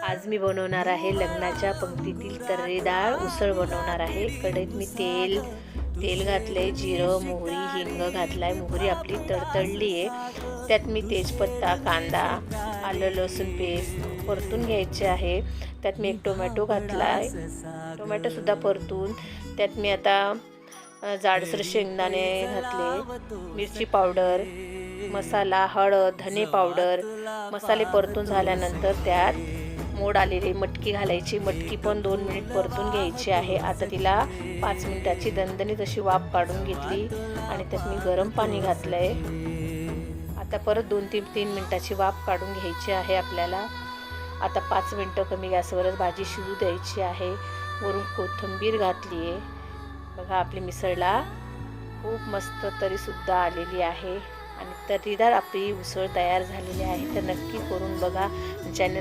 आज मी बनवणार आहे लग्नाच्या पंक्तीतील तर्रेदार उसळ बनवणार आहे। कढईत मी तेल घातले, जिरं, मोहरी, हिंग घातलाय। मोहरी आपली तडतडली आहे, त्यात मी तेजपत्ता, कांदा, आलं लसूण पेस्ट परतून घ्यायचे आहे। त्यात मी एक टोमॅटो घातलाय, टोमॅटो सुद्धा परतून त्यात मी आता जाडसर शेंगदाणे घातले, मिरची पावडर, मसाला, हळद, धने पावडर, मसाले परतून झाल्यानंतर त्यात मोड आलेली मटकी घालायची। मटकी पण 2 मिनिट परतून घ्यायची आहे। आता तिला 5 मिनिटाची दणदणीत अशी वाफ काढून घेतली आणि त्यात मी गरम पाणी घातलंय। आता परत 2-3 मिनिटाची वाफ काढून घ्यायची आहे आपल्याला। आता 5 मिनिटं कमी गॅसवरच भाजी शिजू द्यायची आहे। वरून कोथिंबीर घातली आहे। बघा आपली मिसळला खूप मस्त तरीसुद्धा आलेली आहे आणि तर्रीदार आपली उसळ तयार झालेली आहे। तर नक्की करून बघा। चॅनलला